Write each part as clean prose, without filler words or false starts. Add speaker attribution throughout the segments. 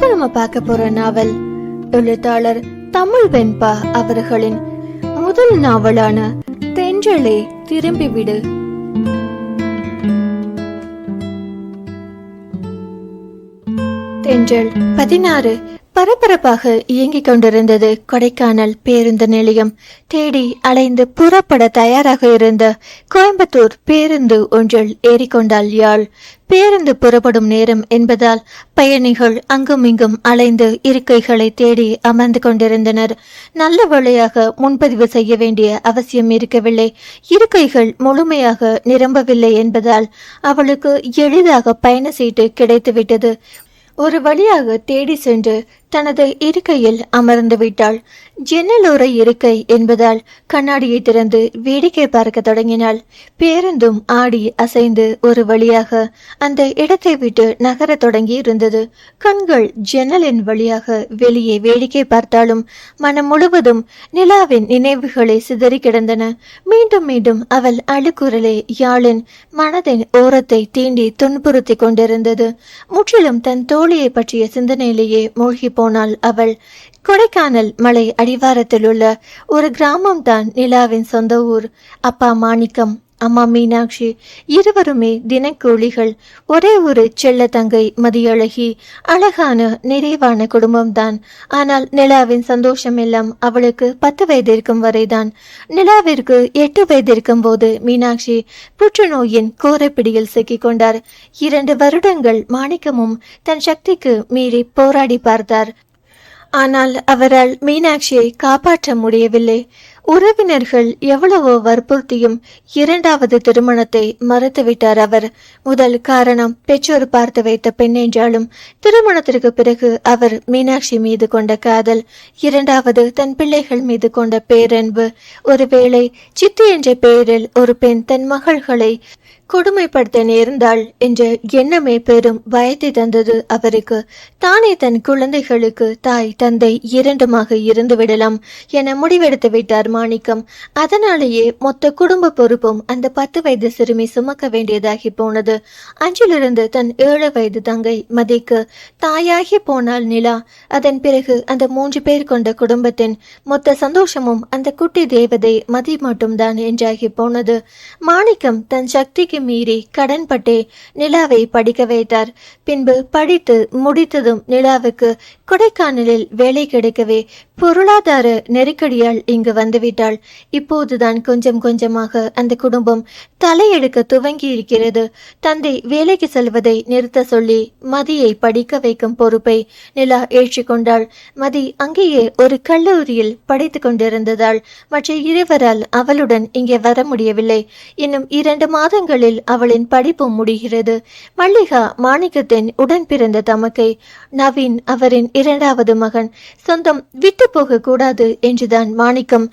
Speaker 1: இப்ப நம்ம பார்க்க போற நாவல் எழுத்தாளர் தமிழ் வெண்பா அவர்களின் முதல் நாவலான தென்றலே திரும்பிவிடு. தென்றல் 16 பரபரப்பாக இயங்கிக் கொண்டிருந்தது. கொடைக்கானல் பேருந்து நிலையம் தேடி அலைந்து புறப்பட தயாராக இருந்த கோயம்புத்தூர் பேருந்து ஒன்றில் ஏறிக்கொண்டாள் யாழ். பேருந்து புறப்படும் நேரம் என்பதால் பயணிகள் அங்கும் இங்கும் அலைந்து இருக்கைகளை தேடி அமர்ந்து கொண்டிருந்தனர். நல்ல வேளையாக முன்பதிவு செய்ய வேண்டிய அவசியம் இருக்கவில்லை. இருக்கைகள் முழுமையாக நிரம்பவில்லை என்பதால் அவளுக்கு எளிதாக பயண சீட்டு கிடைத்துவிட்டது. ஒரு வழியாக தேடி சென்று தனது இருக்கையில் அமர்ந்து விட்டாள். ஜன்னலோர இருக்கை என்பதால் கண்ணாடியை திறந்து வேடிக்கை பார்க்க தொடங்கினாள். பேருந்தும் ஆடி அசைந்து ஒரு வழியாக அந்த இடத்தை விட்டு நகர தொடங்கி இருந்தது. கண்கள் ஜன்னலின் வழியாக வெளியே வேடிக்கை பார்த்தாலும் மனம் முழுவதும் நிலாவின் நினைவுகளை சிதறி கிடந்தன. மீண்டும் மீண்டும் அவள் அழுக்குரலே யாழின் மனதின் ஓரத்தை தீண்டி துன்புறுத்தி கொண்டிருந்தது. முற்றிலும் தன் தோழியை பற்றிய சிந்தனையிலேயே மூழ்கி போனாள் அவள். கொடைக்கானல் மலை அடிவாரத்தில் உள்ள ஒரு கிராமம்தான் நிலாவின் சொந்த ஊர். அப்பா மாணிக்கம், அம்மா மீனாட்சி இருவருமே தினக்கூலிகள். ஒரே ஒரு செல்ல தங்கை மதியழகி. அழகான நிறைவான குடும்பம்தான். ஆனால் நிலாவின் சந்தோஷம் எல்லாம் அவளுக்கு 10 வயது இருக்கும் வரைதான். நிலாவிற்கு 8 வயது இருக்கும் போது மீனாட்சி புற்றுநோயின் கோரப்பிடியில் சிக்கிக் கொண்டார். 2 வருடங்கள் மாணிக்கமும் தன் சக்திக்கு மீறி போராடி பார்த்தார். ஆனால் அவரால் மீனாட்சியை காப்பாற்ற முடியவில்லை. உறவினர்கள் எவ்வளவோ வற்புறுத்தியும் 2வது திருமணத்தை மறுத்துவிட்டார் அவர். முதல் காரணம் பெற்றோர் பார்த்து வைத்த பெண் என்றாலும் திருமணத்திற்கு பிறகு அவர் மீனாட்சி மீது கொண்ட காதல். 2வது தன் பிள்ளைகள் மீது கொண்ட பேரன்பு. ஒருவேளை சித்தி என்ற பெயரில் ஒரு பெண் தன் மகள்களை கொடுமைப்படுத்த நேர்ந்தாள் என்ற எண்ணமே பெரும் பயத்தை தந்தது அவருக்கு. தானே தன் குழந்தைகளுக்கு தாய் தந்தை 2மாக இருந்து விடலாம் என முடிவெடுத்து விட்டார் மாணிக்கம். அதனாலேயே மொத்த குடும்ப பொறுப்பும் அந்த 10 வயது சிறுமி சுமக்க வேண்டியதாகி போனது. அன்றிலிருந்து தன் 7 வயது தங்கை மதிக்கு தாயாகி போனாள் நிலா. அதன் பிறகு அந்த 3 பேர் கொண்ட குடும்பத்தின் மொத்த சந்தோஷமும் அந்த குட்டி தேவதை மதி மட்டும்தான் என்றாகி போனது. மாணிக்கம் தன் சக்திக்கு மீறி கடன்பட்டே நிலாவை படிக்க வைத்தார். பின்பு படித்து முடித்ததும் நிலாவுக்கு கொடைக்கானலில் வேலை கிடைக்கவே பொருளாதார நெருக்கடியால் இங்கு வந்துவிட்டாள். இப்போதுதான் கொஞ்சம் கொஞ்சமாக அந்த குடும்பம் தலையெடுக்க துவங்கி இருக்கிறது. தந்தை வேலைக்கு செல்வதை நிறுத்த சொல்லி மதியை படிக்க வைக்கும் பொறுப்பை நிலா ஏற்றுக்கொண்டாள். மதி அங்கேயே ஒரு கல்லூரியில் படித்து கொண்டிருந்ததால் மற்ற இருவரால் அவளுடன் இங்கே வர முடியவில்லை. இன்னும் 2 மாதங்களில் அவளின் படிப்பு முடிகிறது. மல்லிகா மாணிக்கத்தின் உடன் பிறந்த தமக்கை. நவீன் அவரின் 2வது மகன். சொந்தம் விட்டு போக கூடாது என்றுதான் மாணிக்கம்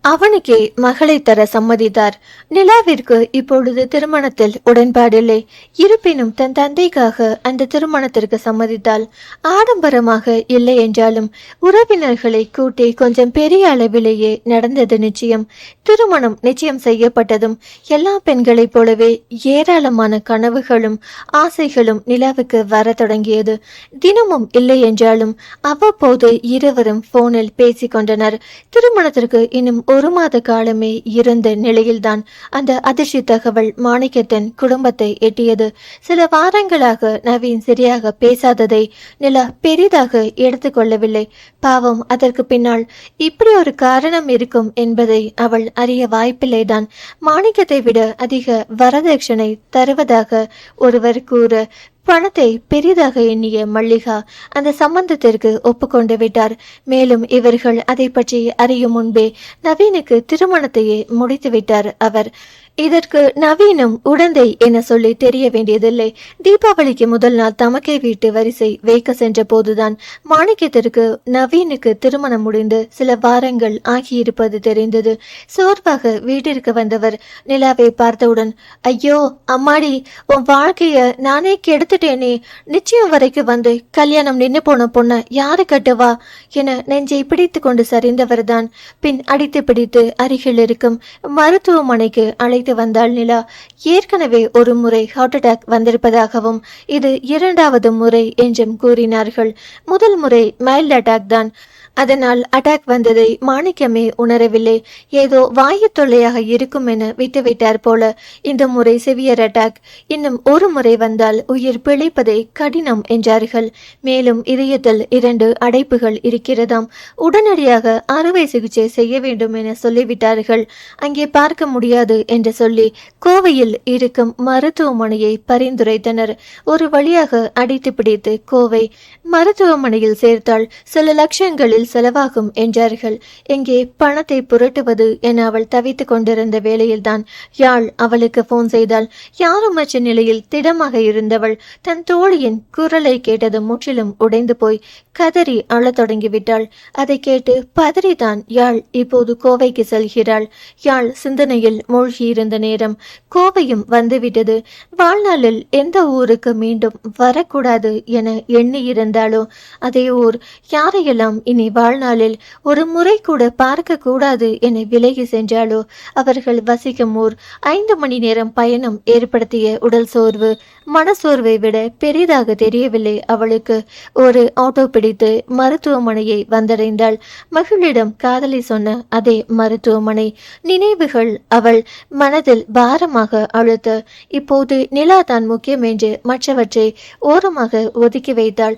Speaker 1: அவனுக்கே மகளை தர சம்மதித்தார். நிலாவிற்கு இப்பொழுது திருமணத்தில் உடன்பாடில்லை. இருப்பினும் தன் தந்தைக்காக அந்த திருமணத்திற்கு சம்மதித்தால் ஆடம்பரமாக இல்லை என்றாலும் உறவினர்களை கூட்டி கொஞ்சம் பெரிய அளவிலேயே நடந்தது நிச்சயம். திருமணம் நிச்சயம் செய்யப்பட்டதும் எல்லா பெண்களைப் போலவே ஏராளமான கனவுகளும் ஆசைகளும் நிலாவுக்கு வர தொடங்கியது. தினமும் இல்லை என்றாலும் அவ்வப்போது இருவரும் போனில் பேசிக்கொண்டனர். திருமணத்திற்கு இன்னும் 1 மாத காலமே இருந்த நிலையில்தான் அந்த அதிர்ச்சி தகவல் மாணிக்கத்தின் குடும்பத்தை எட்டியது. சில வாரங்களாக நவீன் சரியாக பேசாததை நிலா பெரிதாக எடுத்துக்கொள்ளவில்லை. பாவம், அதற்கு பின்னால் இப்படி ஒரு காரணம் இருக்கும் என்பதை அவள் அறிய வாய்ப்பில்லைதான். மாணிக்கத்தை விட அதிக வரதட்சணை தருவதாக ஒருவர் கூற பணத்தை பெரிதாக எண்ணிய மல்லிகா அந்த சம்பந்தத்திற்கு ஒப்புக்கொண்டு விட்டார். மேலும் இவர்கள் அதை பற்றி அறியும் முன்பே நவீனுக்கு திருமணத்தையே முடித்துவிட்டார் அவர். இதற்கு நவீனும் உடந்தை என சொல்லி தெரிய வேண்டியதில்லை. தீபாவளிக்கு முதல் நாள் தமக்கை வீட்டு வரிசை வைக்க சென்ற போதுதான் மாணிக்கத்திற்கு நவீனுக்கு திருமணம் முடிந்து சில வாரங்கள் ஆகியிருப்பது தெரிந்தது. சோர்வாக வீட்டிற்கு வந்தவர் நிலாவை பார்த்தவுடன், ஐயோ அம்மாடி, உன் வாழ்க்கைய நானே கெடுத்துட்டேனே. நிச்சயம் வரைக்கும் வந்து கல்யாணம் நின்று போன பொண்ண யாரு கட்டுவா என நெஞ்சை பிடித்து கொண்டு சரிந்தவர்தான் பின் அடித்து பிடித்து அருகில் இருக்கும் மருத்துவமனைக்கு அழைத்து அழைத்து வந்தாள் நிலா. ஏற்கனவே ஒரு முறை ஹார்ட் அட்டாக் வந்திருப்பதாகவும் இது 2வது முறை என்றும் கூறினார்கள். முதல் முறை மைல்ட் அட்டாக் தான். அதனால் அட்டாக் வந்ததை மாணிக்கமே உணரவில்லை. ஏதோ வாயு தொல்லையாக இருக்கும் என விட்டுவிட்டார் போல. இந்த முறை சிவியர் அட்டாக். இன்னும் ஒரு முறை வந்தால் உயிர் பிழைப்பதை கடினம் என்றார்கள். மேலும் இதயத்தில் 2 அடைப்புகள் இருக்கிறதாம். உடனடியாக அறுவை சிகிச்சை செய்ய வேண்டும் என சொல்லிவிட்டார்கள். அங்கே பார்க்க முடியாது என்று சொல்லி கோவையில் இருக்கும் மருத்துவமனையை பரிந்துரைத்தனர். ஒரு வழியாக அடித்து பிடித்து கோவை மருத்துவமனையில் சேர்த்தால் சில லட்சங்களில் செலவாகும் என்றார்கள். எங்கே பணத்தை புரட்டுவது என அவள் தவித்துக் கொண்டிருந்த வேளையில்தான் யாழ் அவளுக்கு போன் செய்தாள். யாருமற்ற நிலையில் திடமாக இருந்தவள் தன் தோழியின் குரலை கேட்டது முற்றிலும் உடைந்து போய் கதறி அழத் தொடங்கிவிட்டாள். அதை கேட்டு பதறிதான் யாழ் இப்போது கோவைக்கு செல்கிறாள். யாழ் சிந்தனையில் மூழ்கியிருந்த நேரம் கோவையும் வந்துவிட்டது. வாழ்நாளில் எந்த ஊருக்கு மீண்டும் வரக்கூடாது என எண்ணி இருந்தாலோ அதே ஊர். யாரையெல்லாம் இனி வாழ்நாளில் ஒரு முறை கூட பார்க்க கூடாது என விலகி சென்றாலோ அவர்கள் வசிக்கும் ஊர். 5 மணி நேரம் பயணம் ஏற்படுத்திய உடல் சோர்வு மனசோர்வை விட பெரிதாக தெரியவில்லை அவளுக்கு. ஒரு ஆட்டோ பிடித்து மருத்துவமனையை வந்தடைந்தாள். மகளிடம் காதலை சொன்ன அதே மருத்துவமனை. நினைவுகள் அவள் மனதில் பாரமாக அழுத்த இப்போது நிலா தான் முக்கியம் என்று மற்றவற்றை ஓரமாக ஒதுக்கி வைத்தாள்.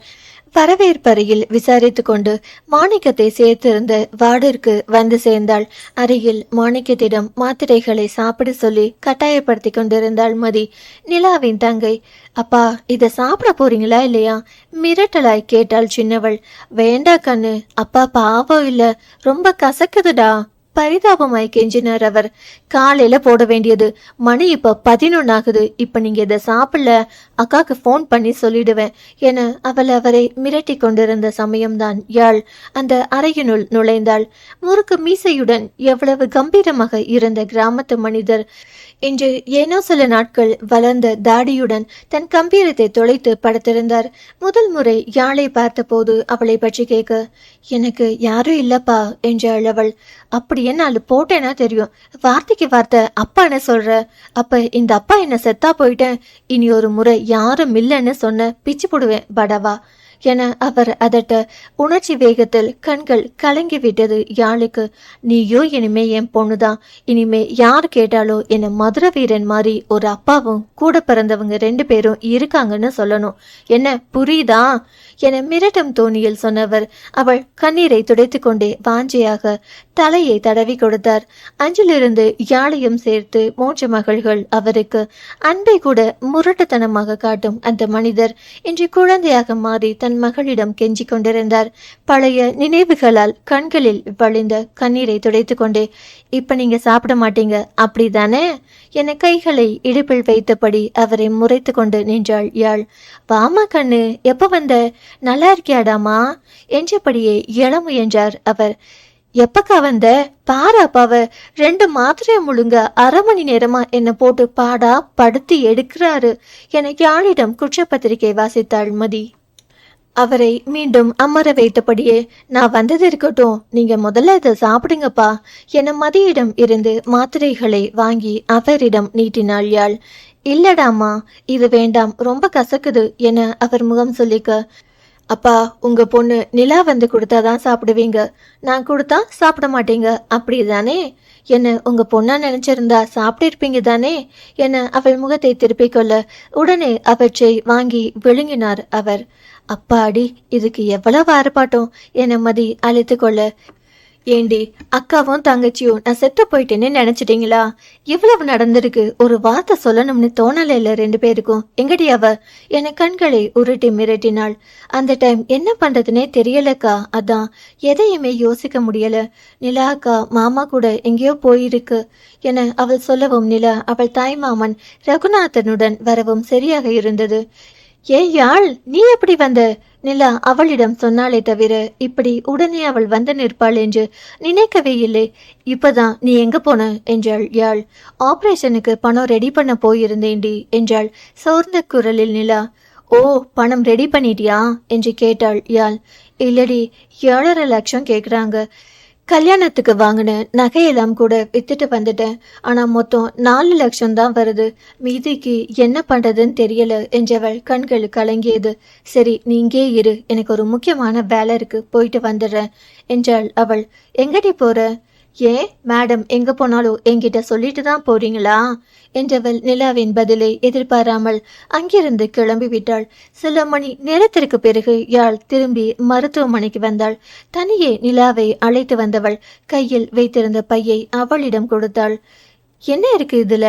Speaker 1: வரவேற்பறையில் விசாரித்து கொண்டு மாணிக்கத்தை சேர்த்திருந்த வார்டிற்கு வந்து சேர்ந்தாள். அருகில் மாணிக்கத்திடம் மாத்திரைகளை சாப்பிட சொல்லி கட்டாயப்படுத்தி கொண்டிருந்தாள் மதி, நிலாவின் தங்கை. அப்பா, இதை சாப்பிட போறீங்களா இல்லையா மிரட்டலாய் கேட்டாள் சின்னவள். வேண்டா கண்ணு, அப்பா பாவம் இல்ல, ரொம்ப கசக்குதுடா பரிதாபமாய் கெஞ்சினார் அவர். காலையில போட வேண்டியது, மணி இப்ப 11 ஆகுது. இப்ப நீங்க இதை சாப்பிடல அக்காக்கு போன் பண்ணி சொல்லிடுவேன் என அவரை மிரட்டி கொண்டிருந்த சமயம்தான் யாழ் அந்த அறையினுள் நுழைந்தாள். முறுக்கு மீசையுடன் எவ்வளவு கம்பீரமாக இருந்த கிராமத்து மனிதர் இன்று ஏனோ சில நாட்கள் வளர்ந்த தாடியுடன் தன் கம்பீரத்தை தொலைத்து படுத்திருந்தார். முதல் முறை யாழை பார்த்தபோது அவளை பற்றி கேட்க, எனக்கு யாரும் இல்லப்பா என்றாள் அவள். அப்படி என்ன போட்டேன்னா தெரியும், வார்த்தைக்கு வார்த்தை அப்பான்னு சொல்ற. அப்ப இந்த அப்பா என்ன செத்தா போயிட்டேன், இனி ஒரு முறை யாரும் இல்லைன்னு சொன்ன பிச்சு போடுவேன் படவா என அவர் அதட்ட உணர்ச்சி வேகத்தில் கண்கள் கலங்கிவிட்டது யாழுக்கு. நீயோ இனிமே என் பொண்ணுதான், இனிமே யார் கேட்டாலோ என்ன மதுரை வீரன் மாதிரி ஒரு அப்பாவும் கூட பிறந்தவங்க 2 பேரும் இருக்காங்கன்னு சொல்லணும், என்ன புரியுதா என மிரட்டும் தோணியில் சொன்னவர் அவள் கண்ணீரை துடைத்து கொண்டே வாஞ்சையாக தலையை தடவி கொடுத்தார். அஞ்சிலிருந்து யாழையும் சேர்த்து 3 மகள்கள் அவருக்கு. அன்பை கூட முரட்டுத்தனமாக காட்டும் அந்த மனிதர் இன்று குழந்தையாக மாறி தன் மகளிடம் கெஞ்சி கொண்டிருந்தார். பழைய நினைவுகளால் கண்களில் வழிந்த கண்ணீரை துடைத்து கொண்டே, இப்ப நீங்க சாப்பிட மாட்டீங்க அப்படிதானே என கைகளை இடுப்பில் வைத்தபடி அவரை முறைத்து கொண்டு நின்றாள் யாழ். வாமா கண்ணு, எப்ப வந்த, நல்லா இருக்கியாடாமா என்றபடியே எழ முயன்றார் அவர். எப்பக்கா வந்த, பாரு அப்பாவ 2 மாத்திரையை முழுங்க 1/2 மணி நேரமா என்ன போட்டு பாடா படுத்தி எடுக்கிறாரு என யாழிடம் குற்றப்பத்திரிகை வாசித்தாள் மதி. அவரை மீண்டும் அமர வைத்தபடியே, நான் வந்தது இருக்கட்டும், நீங்க முதல்ல இதை சாப்பிடுங்கப்பா என மதியிடம் இருந்து மாத்திரைகளை வாங்கி அவரிடம் நீட்டினாள் யாழ். இல்லடாமா, இது வேண்டாம், ரொம்ப கசக்குது என அவர் முகம் சொல்லிக்க, அப்பா உங்க பொண்ணு நிலா வந்து கொடுத்தாதான் சாப்பிடுவீங்க, நான் கொடுத்தா சாப்பிட மாட்டீங்க அப்படிதானே என்ன உங்க பொண்ணா நினைச்சிருந்தா சாப்பிட்டிருப்பீங்க தானே என அவள் முகத்தை திருப்பிக் கொள்ள உடனே அவற்றை வாங்கி விழுங்கினார் அவர். அப்பாடி, இதுக்கு எவ்வளவு ஆர்ப்பாட்டம் என மதி அழைத்து கொள்ள, ஏண்டி அக்காவும் தங்கச்சியும் நான் செத்து போயிட்டேன்னு நினைச்சிட்டீங்களா, இவ்வளவு நடந்திருக்கு, ஒரு வார்த்தை சொல்லணும்னு தோணல இல்ல 2 பேருக்கும், எங்கடி அவ என கண்களை உருட்டி மிரட்டினாள். அந்த டைம் என்ன பண்றதுனே தெரியலக்கா, அதான் எதையுமே யோசிக்க முடியல. நிலா அக்கா மாமா கூட எங்கேயோ போயிருக்கு என அவள் சொல்லவும் நிலா அவள் தாய் மாமன் ரகுநாதனுடன் வரவும் சரியாக இருந்தது. ஏ யாழ், நீ எப்படி வந்த நிலா அவளிடம் சொன்னாலே தவிர இப்படி உடனே அவள் வந்து நிற்பாள் என்று நினைக்கவே இல்லை. இப்பதான் நீ எங்க போன என்றாள் யாழ். ஆபரேஷனுக்கு பணம் ரெடி பண்ண போயிருந்தேண்டி என்றாள் சோர்ந்த குரலில் நிலா. ஓ, பணம் ரெடி பண்ணிட்டியா என்று கேட்டாள் யாழ். இல்லடி, 7.5 லட்சம் கேட்குறாங்க. கல்யாணத்துக்கு வாங்கின நகையெல்லாம் கூட வித்துட்டு வந்துட்டேன். ஆனா மொத்தம் 4 லட்சம் தான் வருது. மீதிக்கு என்ன பண்றதுன்னு தெரியல என்றவள் கண்கள் கலங்கியது. சரி, நீ இங்கே இரு, எனக்கு ஒரு முக்கியமான வேலை இருக்கு, போயிட்டு வந்துடுறேன் என்றாள் அவள். எங்கடி போற? ஏன் மேடம் எங்க போனாலும் என்கிட்ட சொல்லிட்டு தான் போறீங்களா என்றவள் நிலாவின் பதிலை எதிர்பாராமல் அங்கிருந்து கிளம்பி விட்டாள். சில மணி நேரத்திற்கு பிறகு யாழ் திரும்பி மருத்துவமனைக்கு வந்தாள். தனியே நிலாவை அழைத்து வந்தவள் கையில் வைத்திருந்த பையை அவளிடம் கொடுத்தாள். என்ன இருக்கு இதுல?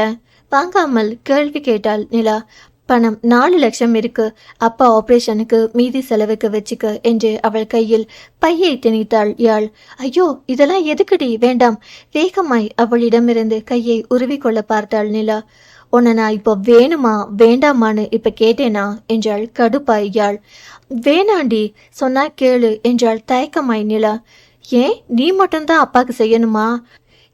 Speaker 1: வாங்காமல் கேள்வி கேட்டாள் நிலா. பணம் 4 லட்சம் இருக்கு. அப்பா ஆபரேஷனுக்கு மீதி செலவுக்கு வச்சுக்க என்று அவள் கையில் பையை திணித்தாள் யாழ். ஐயோ, இதெல்லாம் எதுக்குடி? வேண்டாம். வேகமாய் அவளிடமிருந்து கையை உருவிக்கொள்ள பார்த்தாள் நிலா. உன்னை நான் இப்போ வேணுமா வேண்டாமான்னு இப்ப கேட்டேனா என்றாள் கடுப்பாய் யாழ். வேணாண்டி, சொன்னா கேளு என்றாள் தயக்கமாய் நிலா. ஏன் நீ மட்டும்தான் அப்பாக்கு செய்யணுமா?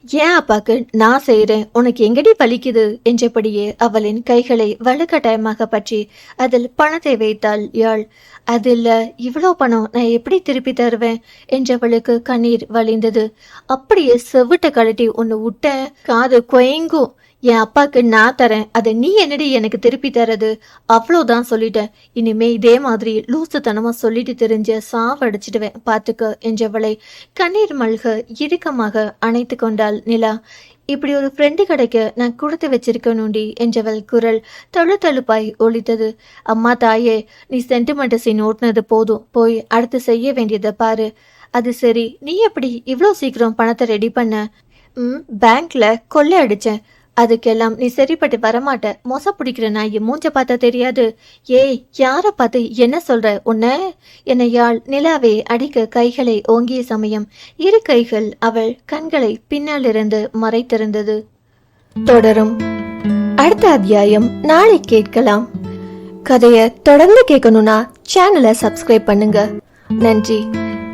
Speaker 1: ஏன் அப்பாக்கு நான் செய்கிறேன், உனக்கு எங்கடி பலிக்குது என்றபடியே அவளின் கைகளை வலுக்கட்டாயமாக பற்றி அதில் பணத்தை வைத்தாள் யாழ். அது இல்ல, இவ்வளோ பணம் நான் எப்படி திருப்பி தருவேன் என்றவளுக்கு கண்ணீர் வழிந்தது. அப்படியே செவிட்ட கழட்டி ஒன்று விட்டேன், காது கொயங்கும். என் அப்பாக்கு நான் தரேன், அதை நீ என்னடி எனக்கு திருப்பி தரது? அவ்வளோதான் சொல்லிட்டேன். இனிமே இதே மாதிரி லூசுத்தனமா சொல்லிட்டு தெரிஞ்ச சாவடிச்சிடுவேன் பார்த்துக்க என்றவளை கண்ணீர் மல்க இறுக்கமாக அணைத்து கொண்டாள் நிலா. இப்படி ஒரு ஃப்ரெண்டு கிடைக்க நான் கொடுத்து வச்சிருக்கணுண்டி என்றவள் குரல் தழுத்தழுப்பாய் ஒலித்தது. அம்மா தாயே, நீ சென்டிமெண்ட் சீன் ஓட்டுனது போதும், போய் அடுத்து செய்ய வேண்டியதை பாரு. அது சரி, நீ எப்படி இவ்வளோ சீக்கிரம் பணத்தை ரெடி பண்ண? பேங்க்ல கொள்ளை அடிச்சேன். அதுக்கெல்லாம் நீ சரிப்பட்டு வரமாட்ட. மொச பிடிக்கிற நான் என் மூஞ்ச பார்த்தா தெரியாது. ஏய், யார பார்த்து என்ன சொல்ற உன்ன? என்னை யாழ் நிலாவை அடிக்க கைகளை ஓங்கிய சமயம் இரு கைகள் அவள் கண்களை பின்னாலிருந்து மறைத்திருந்தது. தொடரும். அடுத்த அத்தியாயம் நாளை கேட்கலாம். கதையை தொடர்ந்து கேட்கணும்னா சேனலை சப்ஸ்கிரைப் பண்ணுங்க. நன்றி.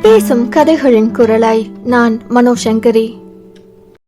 Speaker 1: பேசும் கதைகளின் குரலாய் நான் மனோசங்கரி.